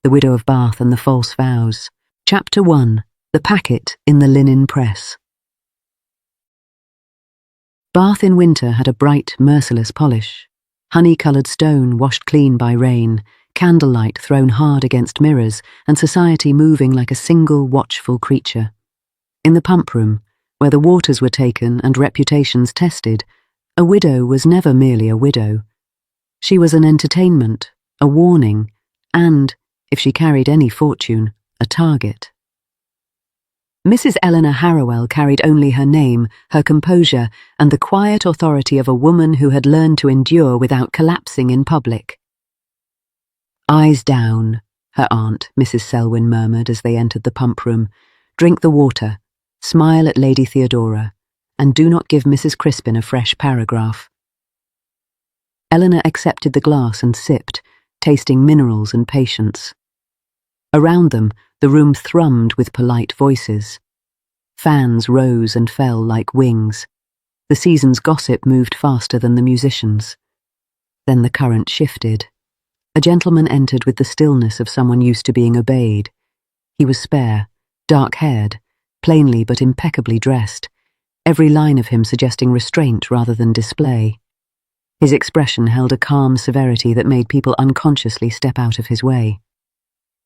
The Widow of Bath and the False Vows. Chapter 1. The Packet in the Linen Press. Bath in winter had a bright, merciless polish. Honey-coloured stone washed clean by rain, candlelight thrown hard against mirrors, and society moving like a single watchful creature. In the pump room, where the waters were taken and reputations tested, a widow was never merely a widow. She was an entertainment, a warning, and, if she carried any fortune, a target. Mrs. Eleanor Harrowell carried only her name, her composure, and the quiet authority of a woman who had learned to endure without collapsing in public. "Eyes down," her aunt, Mrs. Selwyn, murmured as they entered the pump room. "Drink the water, smile at Lady Theodora, and do not give Mrs. Crispin a fresh paragraph." Eleanor accepted the glass and sipped, tasting minerals and patience. Around them, the room thrummed with polite voices. Fans rose and fell like wings. The season's gossip moved faster than the musicians. Then the current shifted. A gentleman entered with the stillness of someone used to being obeyed. He was spare, dark-haired, plainly but impeccably dressed, every line of him suggesting restraint rather than display. His expression held a calm severity that made people unconsciously step out of his way.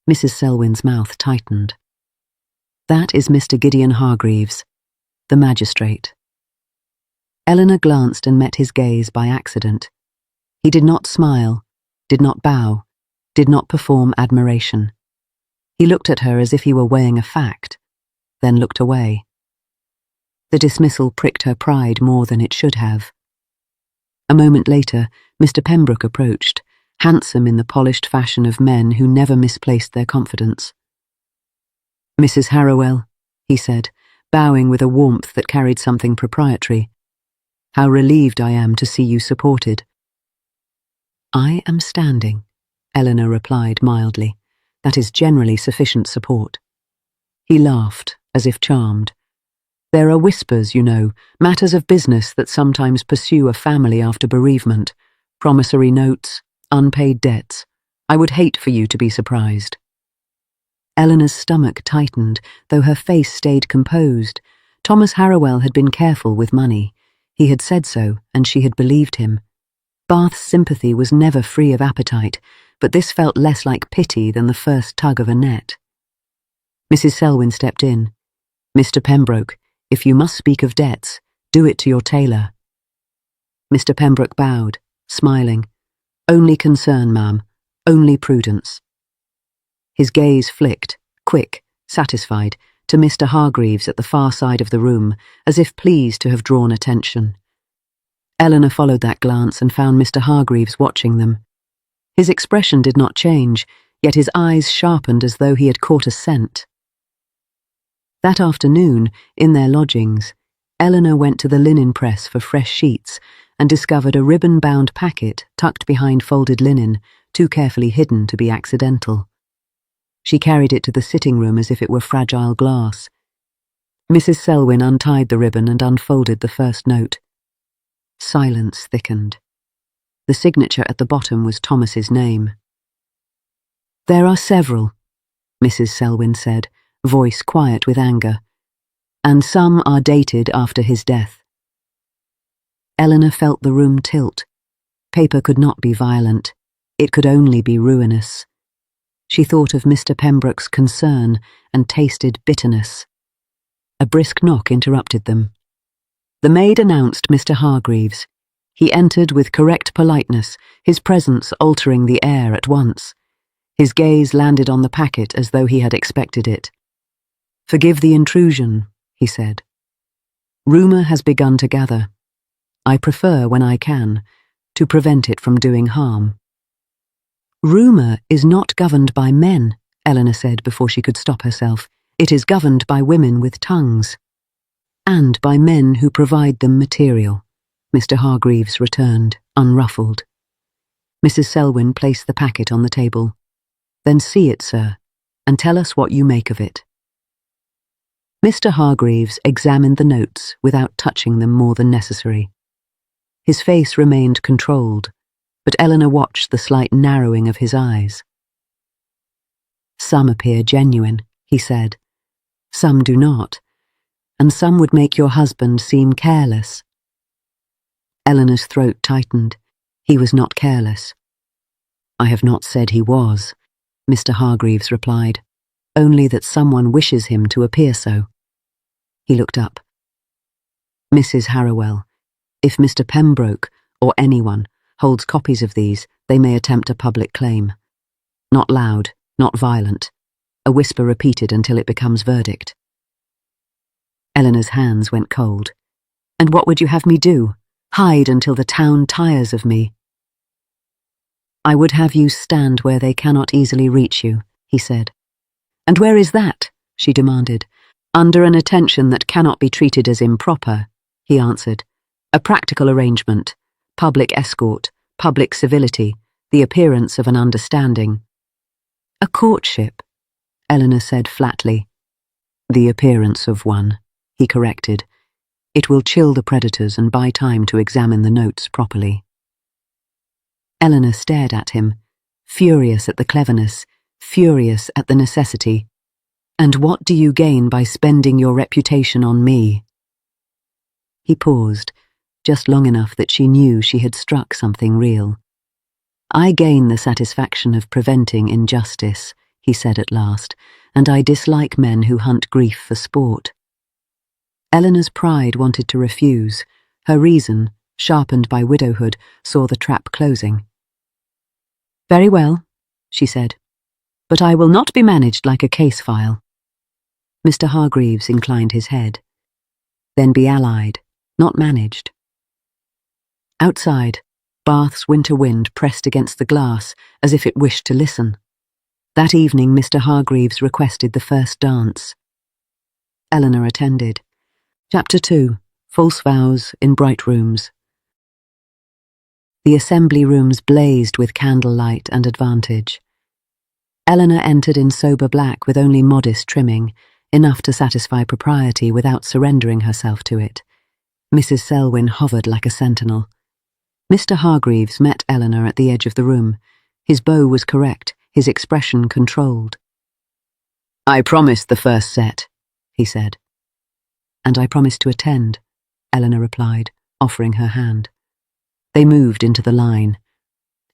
Mrs. Selwyn's mouth tightened. "That is Mr. Gideon Hargreaves, the magistrate." Eleanor glanced and met his gaze by accident. He did not smile, did not bow, did not perform admiration. He looked at her as if he were weighing a fact, then looked away. The dismissal pricked her pride more than it should have. A moment later, Mr. Pembroke approached, handsome in the polished fashion of men who never misplaced their confidence. "Mrs. Harrowell," he said, bowing with a warmth that carried something proprietary, "how relieved I am to see you supported." "I am standing," Eleanor replied mildly. "That is generally sufficient support." He laughed, as if charmed. "There are whispers, you know, matters of business that sometimes pursue a family after bereavement, promissory notes, unpaid debts. I would hate for you to be surprised." Eleanor's stomach tightened, though her face stayed composed. Thomas Harrowell had been careful with money. He had said so, and she had believed him. Bath's sympathy was never free of appetite, but this felt less like pity than the first tug of a net. Mrs. Selwyn stepped in. "Mr. Pembroke, if you must speak of debts, do it to your tailor." Mr. Pembroke bowed, smiling. "Only concern, ma'am, only prudence." His gaze flicked, quick, satisfied, to Mr. Hargreaves at the far side of the room, as if pleased to have drawn attention. Eleanor followed that glance and found Mr. Hargreaves watching them. His expression did not change, yet his eyes sharpened as though he had caught a scent. That afternoon, in their lodgings, Eleanor went to the linen press for fresh sheets and discovered a ribbon-bound packet tucked behind folded linen, too carefully hidden to be accidental. She carried it to the sitting room as if it were fragile glass. Mrs. Selwyn untied the ribbon and unfolded the first note. Silence thickened. The signature at the bottom was Thomas's name. "There are several," Mrs. Selwyn said, voice quiet with anger, "and some are dated after his death." Eleanor felt the room tilt. Paper could not be violent. It could only be ruinous. She thought of Mr. Pembroke's concern and tasted bitterness. A brisk knock interrupted them. The maid announced Mr. Hargreaves. He entered with correct politeness, his presence altering the air at once. His gaze landed on the packet as though he had expected it. "Forgive the intrusion," he said. "Rumour has begun to gather. I prefer, when I can, to prevent it from doing harm." "Rumour is not governed by men," Eleanor said before she could stop herself. "It is governed by women with tongues. And by men who provide them material," Mr. Hargreaves returned, unruffled. Mrs. Selwyn placed the packet on the table. "Then see it, sir, and tell us what you make of it." Mr. Hargreaves examined the notes without touching them more than necessary. His face remained controlled, but Eleanor watched the slight narrowing of his eyes. Some appear genuine, he said. Some do not, and some would make your husband seem careless. Eleanor's throat tightened. He was not careless. I have not said he was, Mr. Hargreaves replied, only that someone wishes him to appear so. He looked up. Mrs. Harrowell, if Mr. Pembroke, or anyone, holds copies of these, they may attempt a public claim. Not loud, not violent. A whisper repeated until it becomes verdict. Eleanor's hands went cold. And what would you have me do? Hide until the town tires of me? I would have you stand where they cannot easily reach you, he said. And where is that? She demanded. Under an attention that cannot be treated as improper, he answered. A practical arrangement, public escort, public civility, the appearance of an understanding. A courtship, Eleanor said flatly. The appearance of one, he corrected. It will chill the predators and buy time to examine the notes properly. Eleanor stared at him, furious at the cleverness, furious at the necessity. And what do you gain by spending your reputation on me? He paused, just long enough that she knew she had struck something real. I gain the satisfaction of preventing injustice, he said at last, and I dislike men who hunt grief for sport. Eleanor's pride wanted to refuse. Her reason, sharpened by widowhood, saw the trap closing. Very well, she said, but I will not be managed like a case file. Mr. Hargreaves inclined his head. Then be allied, not managed. Outside, Bath's winter wind pressed against the glass as if it wished to listen. That evening Mr. Hargreaves requested the first dance. Eleanor attended. Chapter 2. False Vows in Bright Rooms. The assembly rooms blazed with candlelight and advantage. Eleanor entered in sober black with only modest trimming, enough to satisfy propriety without surrendering herself to it. Mrs. Selwyn hovered like a sentinel. Mr. Hargreaves met Eleanor at the edge of the room. His bow was correct, his expression controlled. I promised the first set, he said. And I promised to attend, Eleanor replied, offering her hand. They moved into the line.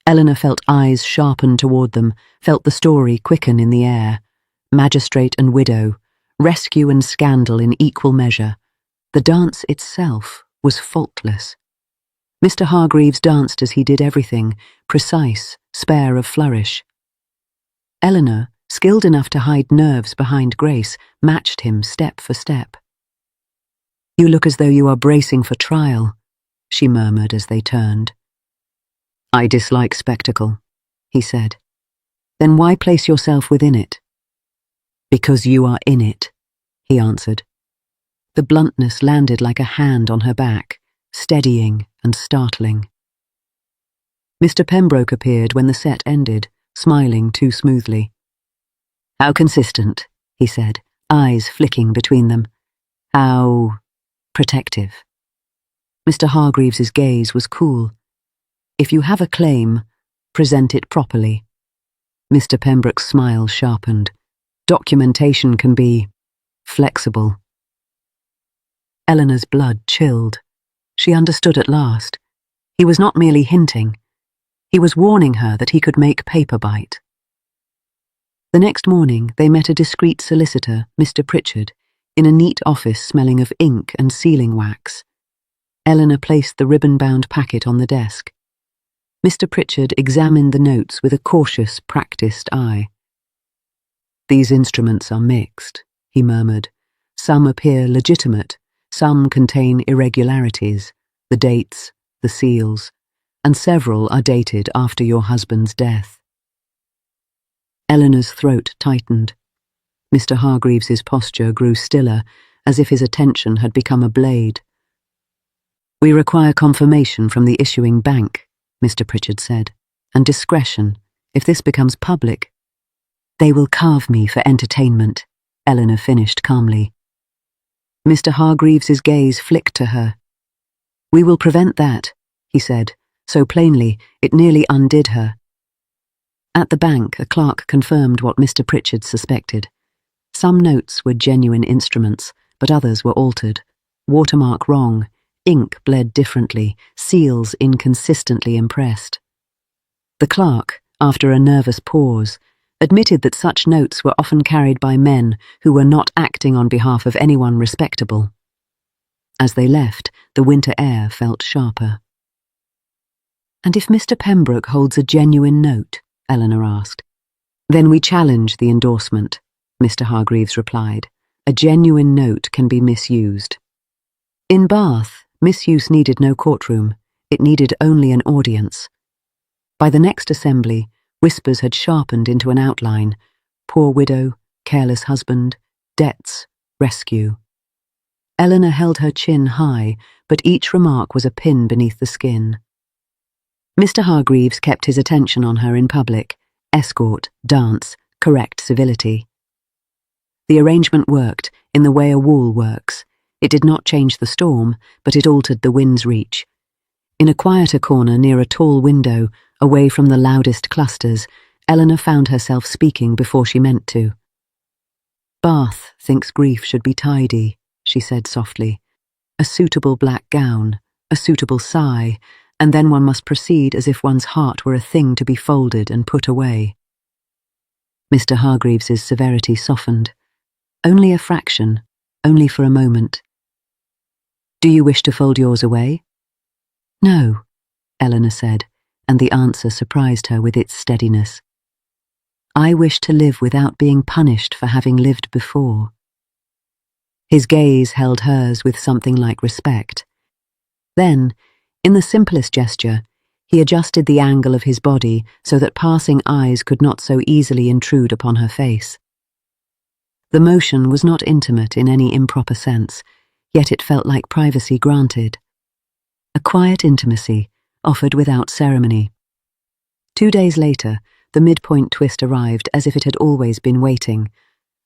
Eleanor felt eyes sharpen toward them, felt the story quicken in the air. Magistrate and widow, rescue and scandal in equal measure. The dance itself was faultless. Mr. Hargreaves danced as he did everything, precise, spare of flourish. Eleanor, skilled enough to hide nerves behind grace, matched him step for step. You look as though you are bracing for trial, she murmured as they turned. I dislike spectacle, he said. Then why place yourself within it? Because you are in it, he answered. The bluntness landed like a hand on her back, steadying and startling. Mr. Pembroke appeared when the set ended, smiling too smoothly. How consistent, he said, eyes flicking between them. How protective. Mr. Hargreaves's gaze was cool. If you have a claim, present it properly. Mr. Pembroke's smile sharpened. Documentation can be flexible. Eleanor's blood chilled. She understood at last. He was not merely hinting. He was warning her that he could make paper bite. The next morning they met a discreet solicitor, Mr. Pritchard, in a neat office smelling of ink and sealing wax. Eleanor placed the ribbon-bound packet on the desk. Mr. Pritchard examined the notes with a cautious, practiced eye. These instruments are mixed, he murmured. Some appear legitimate, some contain irregularities, the dates, the seals, and several are dated after your husband's death. Eleanor's throat tightened. Mr. Hargreaves's posture grew stiller, as if his attention had become a blade. We require confirmation from the issuing bank, Mr. Pritchard said, and discretion, if this becomes public. They will carve me for entertainment, Eleanor finished calmly. Mr. Hargreaves's gaze flicked to her. We will prevent that, he said, so plainly it nearly undid her. At the bank, a clerk confirmed what Mr. Pritchard suspected. Some notes were genuine instruments, but others were altered. Watermark wrong, ink bled differently, seals inconsistently impressed. The clerk, after a nervous pause, admitted that such notes were often carried by men who were not acting on behalf of anyone respectable. As they left, the winter air felt sharper. "And if Mr. Pembroke holds a genuine note?" Eleanor asked. "Then we challenge the endorsement," Mr. Hargreaves replied. "A genuine note can be misused." In Bath, misuse needed no courtroom. It needed only an audience. By the next assembly, whispers had sharpened into an outline: poor widow, careless husband, debts, rescue. Eleanor held her chin high, but each remark was a pin beneath the skin. Mr. Hargreaves kept his attention on her in public: escort, dance, correct civility. The arrangement worked in the way a wall works. It did not change the storm, but it altered the wind's reach. In a quieter corner near a tall window, away from the loudest clusters, Eleanor found herself speaking before she meant to. "Bath thinks grief should be tidy," she said softly. "A suitable black gown, a suitable sigh, and then one must proceed as if one's heart were a thing to be folded and put away." Mr. Hargreaves's severity softened. "Only a fraction, only for a moment." "Do you wish to fold yours away?" "No," Eleanor said, and the answer surprised her with its steadiness. "I wish to live without being punished for having lived before." His gaze held hers with something like respect. Then, in the simplest gesture, he adjusted the angle of his body so that passing eyes could not so easily intrude upon her face. The motion was not intimate in any improper sense, yet it felt like privacy granted. A quiet intimacy, offered without ceremony. 2 days later, the midpoint twist arrived as if it had always been waiting.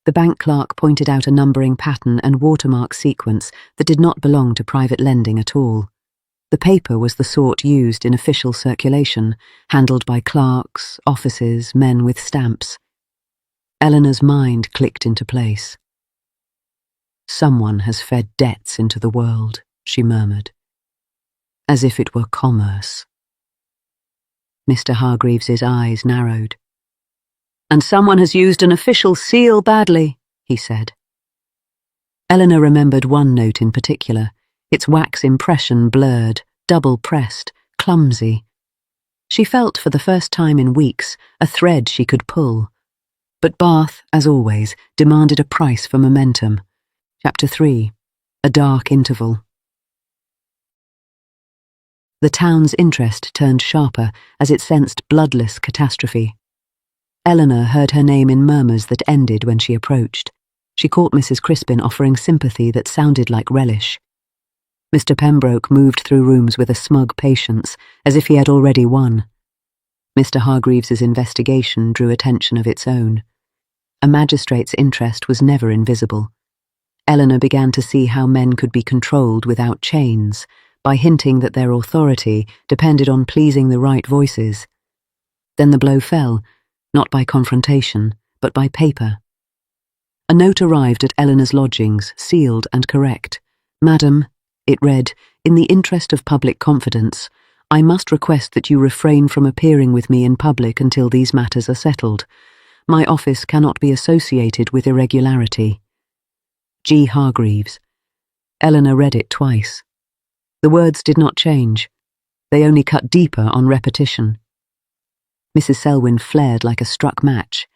The bank clerk pointed out a numbering pattern and watermark sequence that did not belong to private lending at all. The paper was the sort used in official circulation, handled by clerks, offices, men with stamps. Eleanor's mind clicked into place. "Someone has fed debts into the world," she murmured. "As if it were commerce." Mr. Hargreaves's eyes narrowed. "And someone has used an official seal badly," he said. Eleanor remembered one note in particular, its wax impression blurred, double-pressed, clumsy. She felt for the first time in weeks a thread she could pull. But Bath, as always, demanded a price for momentum. Chapter 3. A Dark Interval. The town's interest turned sharper as it sensed bloodless catastrophe. Eleanor heard her name in murmurs that ended when she approached. She caught Mrs. Crispin offering sympathy that sounded like relish. Mr. Pembroke moved through rooms with a smug patience, as if he had already won. Mr. Hargreaves's investigation drew attention of its own. A magistrate's interest was never invisible. Eleanor began to see how men could be controlled without chains, by hinting that their authority depended on pleasing the right voices. Then the blow fell, not by confrontation, but by paper. A note arrived at Eleanor's lodgings, sealed and correct. "Madam," it read, "in the interest of public confidence, I must request that you refrain from appearing with me in public until these matters are settled. My office cannot be associated with irregularity. G. Hargreaves." Eleanor read it twice. The words did not change. They only cut deeper on repetition. Mrs. Selwyn flared like a struck match.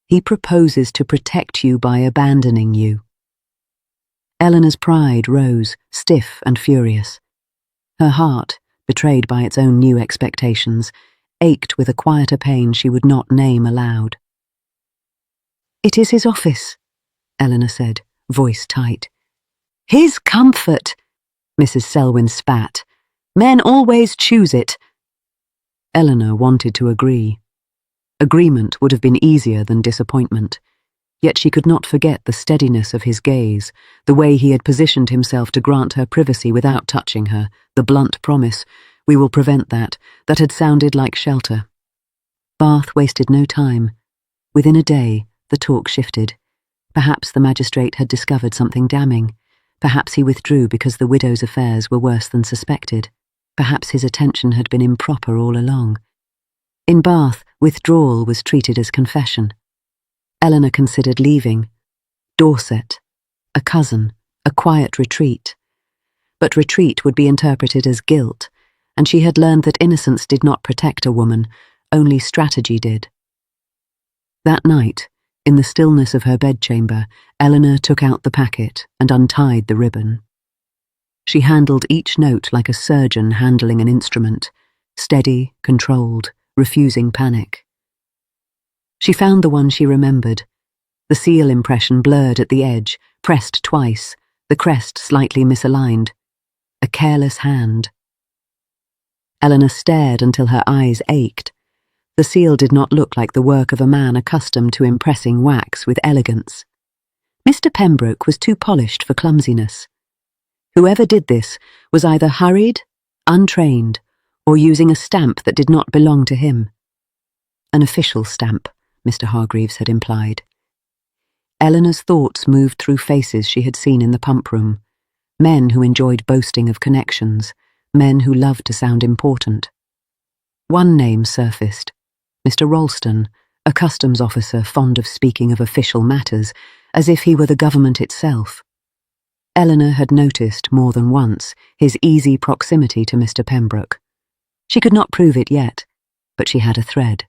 "He proposes to protect you by abandoning you." Eleanor's pride rose, stiff and furious. Her heart, betrayed by its own new expectations, ached with a quieter pain she would not name aloud. "It is his office," Eleanor said, voice tight. "His comfort," Mrs. Selwyn spat. "Men always choose it." Eleanor wanted to agree. Agreement would have been easier than disappointment. Yet she could not forget the steadiness of his gaze, the way he had positioned himself to grant her privacy without touching her, the blunt promise, "We will prevent that," that had sounded like shelter. Bath wasted no time. Within a day, the talk shifted. Perhaps the magistrate had discovered something damning. Perhaps he withdrew because the widow's affairs were worse than suspected. Perhaps his attention had been improper all along. In Bath, withdrawal was treated as confession. Eleanor considered leaving. Dorset. A cousin. A quiet retreat. But retreat would be interpreted as guilt, and she had learned that innocence did not protect a woman, only strategy did. That night, in the stillness of her bedchamber, Eleanor took out the packet and untied the ribbon. She handled each note like a surgeon handling an instrument, steady, controlled, refusing panic. She found the one she remembered, the seal impression blurred at the edge, pressed twice, the crest slightly misaligned. A careless hand. Eleanor stared until her eyes ached. The seal did not look like the work of a man accustomed to impressing wax with elegance. Mr. Pembroke was too polished for clumsiness. Whoever did this was either hurried, untrained, or using a stamp that did not belong to him. An official stamp, Mr. Hargreaves had implied. Eleanor's thoughts moved through faces she had seen in the pump room. Men who enjoyed boasting of connections, men who loved to sound important. One name surfaced, Mr. Ralston, a customs officer fond of speaking of official matters, as if he were the government itself. Eleanor had noticed more than once his easy proximity to Mr. Pembroke. She could not prove it yet, but she had a thread.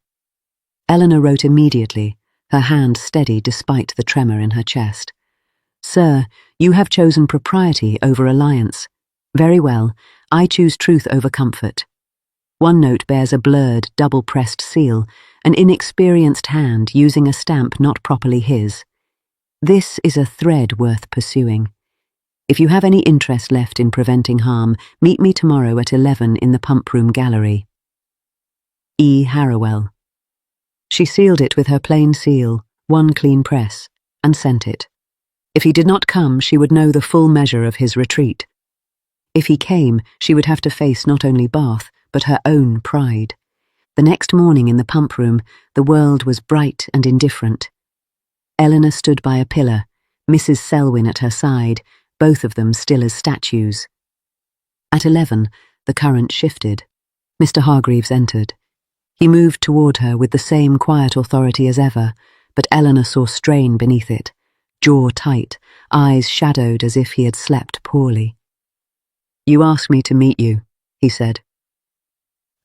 Eleanor wrote immediately, her hand steady despite the tremor in her chest. Sir, you have chosen propriety over alliance. Very well, I choose truth over comfort. One note bears a blurred, double-pressed seal, an inexperienced hand using a stamp not properly his. This is a thread worth pursuing. If you have any interest left in preventing harm, meet me tomorrow at 11 in the pump room gallery. E. Harrowell. She sealed it with her plain seal, one clean press, and sent it. If he did not come, she would know the full measure of his retreat. If he came, she would have to face not only Bath, but her own pride. The next morning in the pump room, the world was bright and indifferent. Eleanor stood by a pillar, Mrs. Selwyn at her side, both of them still as statues. At 11, the current shifted. Mr. Hargreaves entered. He moved toward her with the same quiet authority as ever, but Eleanor saw strain beneath it, jaw tight, eyes shadowed as if he had slept poorly. You asked me to meet you, he said.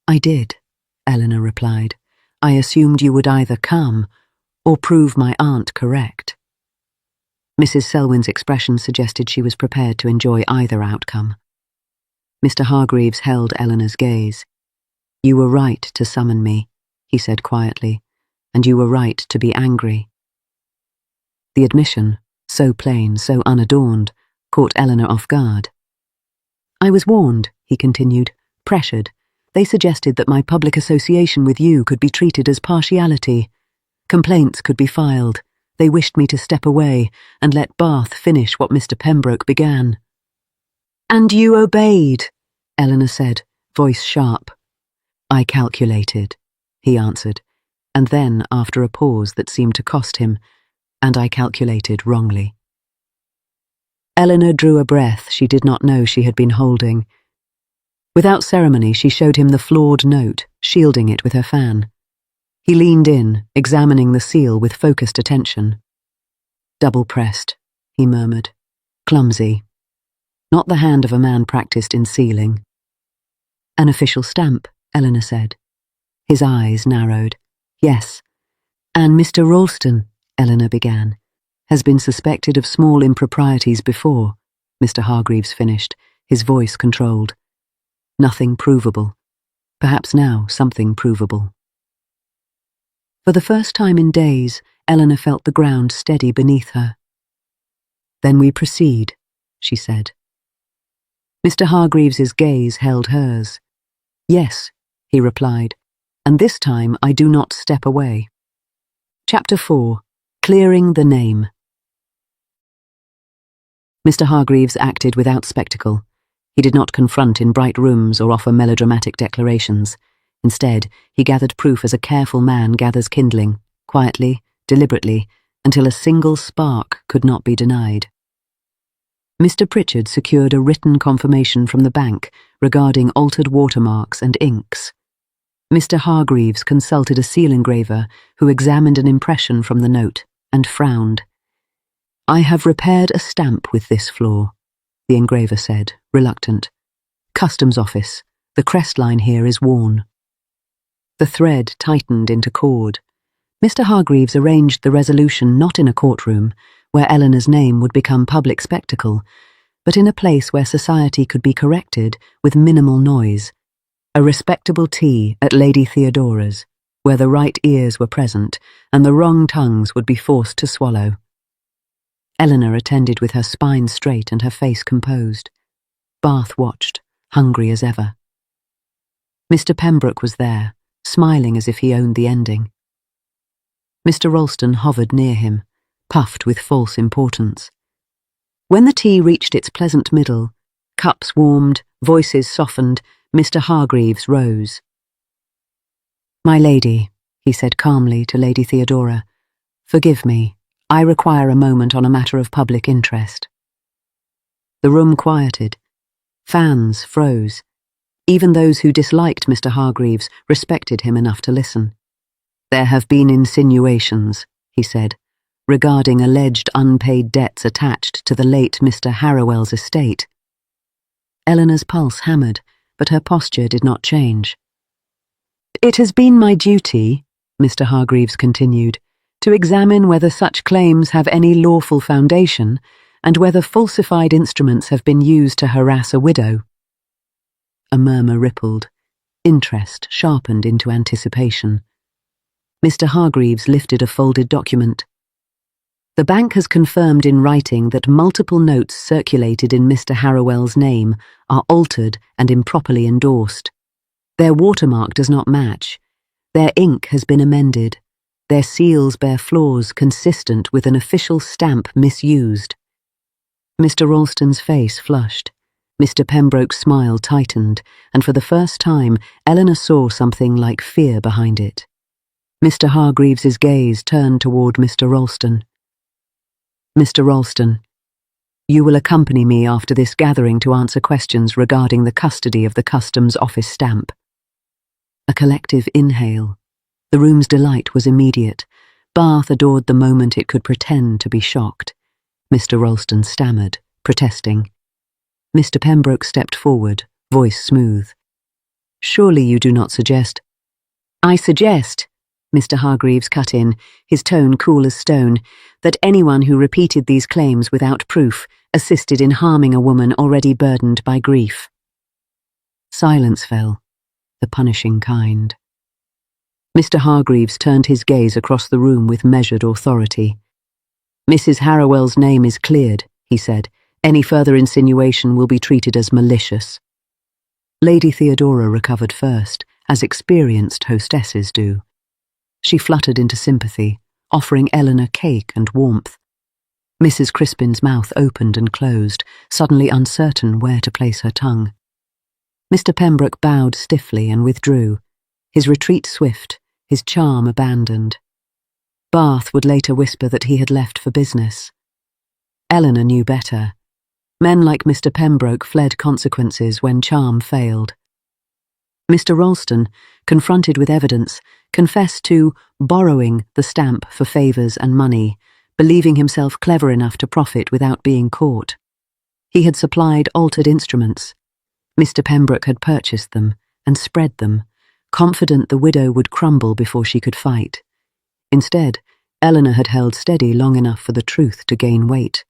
I did, Eleanor replied. I assumed you would either come or prove my aunt correct. Mrs. Selwyn's expression suggested she was prepared to enjoy either outcome. Mr. Hargreaves held Eleanor's gaze. You were right to summon me, he said quietly, and you were right to be angry. The admission, so plain, so unadorned, caught Eleanor off guard. I was warned, he continued, pressured. They suggested that my public association with you could be treated as partiality. Complaints could be filed. They wished me to step away and let Bath finish what Mr. Pembroke began. And you obeyed, Eleanor said, voice sharp. I calculated, he answered, and then, after a pause that seemed to cost him, and I calculated wrongly. Eleanor drew a breath she did not know she had been holding. Without ceremony, she showed him the flawed note, shielding it with her fan. He leaned in, examining the seal with focused attention. Double-pressed, he murmured. Clumsy. Not the hand of a man practiced in sealing. An official stamp, Eleanor said. His eyes narrowed. Yes. And Mr. Ralston, Eleanor began, has been suspected of small improprieties before, Mr. Hargreaves finished, his voice controlled. Nothing provable. Perhaps now something provable. For the first time in days, Eleanor felt the ground steady beneath her. Then we proceed, she said. Mr. Hargreaves's gaze held hers. Yes, he replied, and this time I do not step away. Chapter 4. Clearing the Name. Mr. Hargreaves acted without spectacle. He did not confront in bright rooms or offer melodramatic declarations. Instead, he gathered proof as a careful man gathers kindling, quietly, deliberately, until a single spark could not be denied. Mr. Pritchard secured a written confirmation from the bank regarding altered watermarks and inks. Mr. Hargreaves consulted a seal engraver who examined an impression from the note and frowned. "I have repaired a stamp with this flaw," the engraver said, reluctant. "Customs office. The crest line here is worn." The thread tightened into cord. Mr. Hargreaves arranged the resolution not in a courtroom, where Eleanor's name would become public spectacle, but in a place where society could be corrected with minimal noise. A respectable tea at Lady Theodora's, where the right ears were present and the wrong tongues would be forced to swallow. Eleanor attended with her spine straight and her face composed. Bath watched, hungry as ever. Mr. Pembroke was there, smiling as if he owned the ending. Mr. Ralston hovered near him, puffed with false importance. When the tea reached its pleasant middle, cups warmed, voices softened, Mr. Hargreaves rose. "My lady," he said calmly to Lady Theodora, "forgive me. I require a moment on a matter of public interest." The room quieted. Fans froze. Even those who disliked Mr. Hargreaves respected him enough to listen. "There have been insinuations," he said, "regarding alleged unpaid debts attached to the late Mr. Harrowell's estate." Eleanor's pulse hammered, but her posture did not change. "It has been my duty," Mr. Hargreaves continued, "to examine whether such claims have any lawful foundation and whether falsified instruments have been used to harass a widow." A murmur rippled. Interest sharpened into anticipation. Mr. Hargreaves lifted a folded document. "The bank has confirmed in writing that multiple notes circulated in Mr. Harrowell's name are altered and improperly endorsed. Their watermark does not match. Their ink has been amended. Their seals bear flaws consistent with an official stamp misused." Mr. Ralston's face flushed. Mr. Pembroke's smile tightened, and for the first time Eleanor saw something like fear behind it. Mr. Hargreaves's gaze turned toward Mr. Ralston. "Mr. Ralston, you will accompany me after this gathering to answer questions regarding the custody of the Customs Office stamp." A collective inhale. The room's delight was immediate. Bath adored the moment it could pretend to be shocked. Mr. Ralston stammered, protesting. Mr. Pembroke stepped forward, voice smooth. "Surely you do not suggest—" "I suggest," Mr. Hargreaves cut in, his tone cool as stone, "that anyone who repeated these claims without proof assisted in harming a woman already burdened by grief." Silence fell, the punishing kind. Mr. Hargreaves turned his gaze across the room with measured authority. "Mrs. Harrowell's name is cleared," he said. "Any further insinuation will be treated as malicious." Lady Theodora recovered first, as experienced hostesses do. She fluttered into sympathy, offering Eleanor cake and warmth. Mrs. Crispin's mouth opened and closed, suddenly uncertain where to place her tongue. Mr. Pembroke bowed stiffly and withdrew, his retreat swift, his charm abandoned. Bath would later whisper that he had left for business. Eleanor knew better. Men like Mr. Pembroke fled consequences when charm failed. Mr. Ralston, confronted with evidence, confessed to borrowing the stamp for favours and money, believing himself clever enough to profit without being caught. He had supplied altered instruments. Mr. Pembroke had purchased them and spread them, confident the widow would crumble before she could fight. Instead, Eleanor had held steady long enough for the truth to gain weight.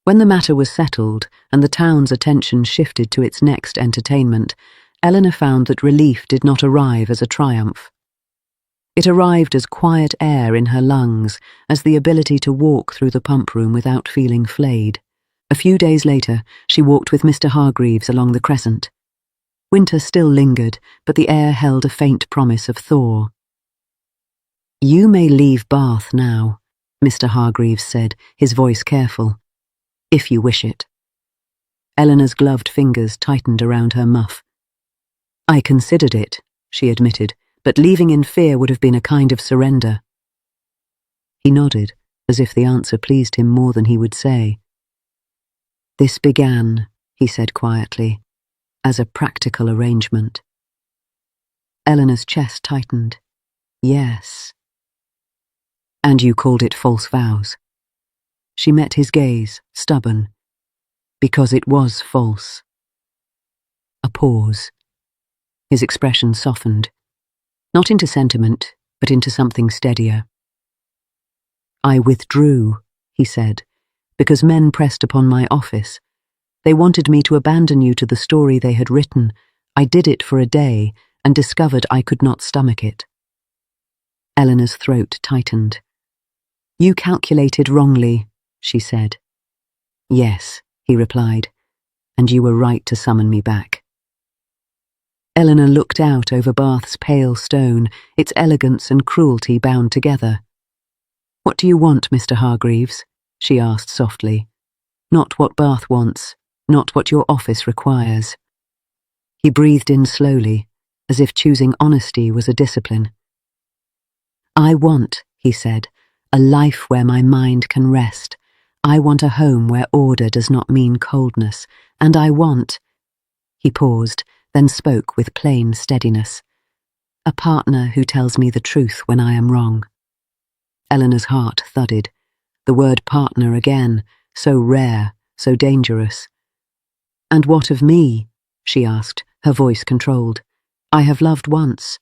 When the matter was settled and the town's attention shifted to its next entertainment, Eleanor found that relief did not arrive as a triumph. It arrived as quiet air in her lungs, as the ability to walk through the pump room without feeling flayed. A few days later, she walked with Mr. Hargreaves along the Crescent. Winter still lingered, but the air held a faint promise of thaw. "You may leave Bath now," Mr. Hargreaves said, his voice careful, "if you wish it." Eleanor's gloved fingers tightened around her muff. "I considered it," she admitted, but leaving in fear would have been a kind of surrender. He nodded, as if the answer pleased him more than he would say. This began, he said quietly, as a practical arrangement. Eleanor's chest tightened. Yes. And you called it false vows. She met his gaze, stubborn. Because it was false. A pause. His expression softened. Not into sentiment, but into something steadier. I withdrew, he said, because men pressed upon my office. They wanted me to abandon you to the story they had written. I did it for a day and discovered I could not stomach it. Eleanor's throat tightened. You calculated wrongly, she said. Yes, he replied, and you were right to summon me back. Eleanor looked out over Bath's pale stone, its elegance and cruelty bound together. What do you want, Mr. Hargreaves? She asked softly. Not what Bath wants, not what your office requires. He breathed in slowly, as if choosing honesty was a discipline. I want, he said, a life where my mind can rest. I want a home where order does not mean coldness, and I want— He paused, then spoke with plain steadiness. A partner who tells me the truth when I am wrong. Eleanor's heart thudded. The word partner again, so rare, so dangerous. And what of me? She asked, her voice controlled. I have loved once.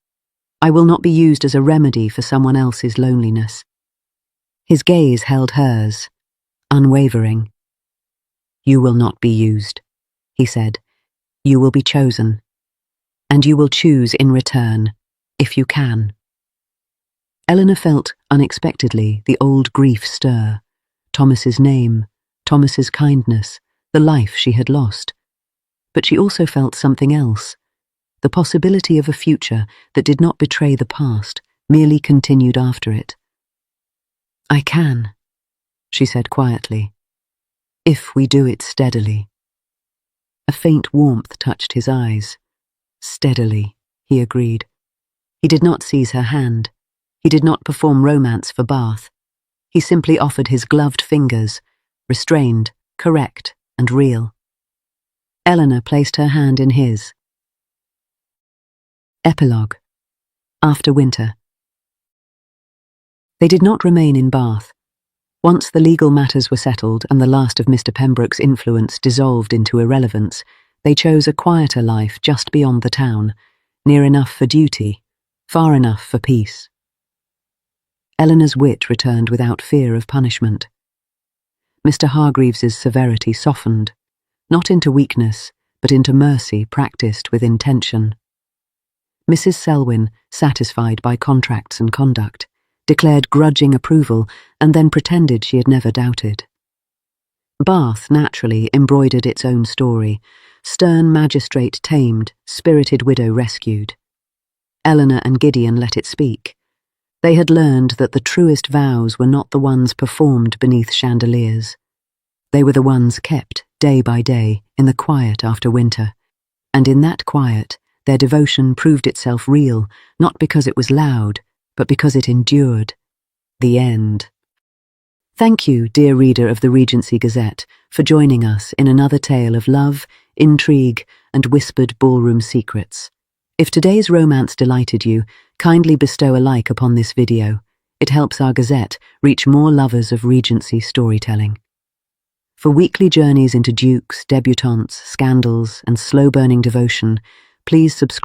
I will not be used as a remedy for someone else's loneliness. His gaze held hers, unwavering. You will not be used, he said. You will be chosen. And you will choose in return, if you can. Eleanor felt, unexpectedly, the old grief stir. Thomas's name, Thomas's kindness, the life she had lost. But she also felt something else. The possibility of a future that did not betray the past, merely continued after it. I can, she said quietly, if we do it steadily. A faint warmth touched his eyes. Steadily, he agreed. He did not seize her hand. He did not perform romance for Bath. He simply offered his gloved fingers, restrained, correct, and real. Eleanor placed her hand in his. Epilogue. After winter. They did not remain in Bath. Once the legal matters were settled and the last of Mr. Pembroke's influence dissolved into irrelevance, they chose a quieter life just beyond the town, near enough for duty, far enough for peace. Eleanor's wit returned without fear of punishment. Mr. Hargreaves's severity softened, not into weakness, but into mercy practiced with intention. Mrs. Selwyn, satisfied by contracts and conduct, declared grudging approval and then pretended she had never doubted. Bath, naturally, embroidered its own story. Stern magistrate tamed, spirited widow rescued. Eleanor and Gideon let it speak. They had learned that the truest vows were not the ones performed beneath chandeliers. They were the ones kept, day by day, in the quiet after winter. And in that quiet, their devotion proved itself real, not because it was loud, but because it endured. The end. Thank you, dear reader of the Regency Gazette, for joining us in another tale of love, intrigue, and whispered ballroom secrets. If today's romance delighted you, kindly bestow a like upon this video. It helps our Gazette reach more lovers of Regency storytelling. For weekly journeys into dukes, debutantes, scandals, and slow-burning devotion, please subscribe.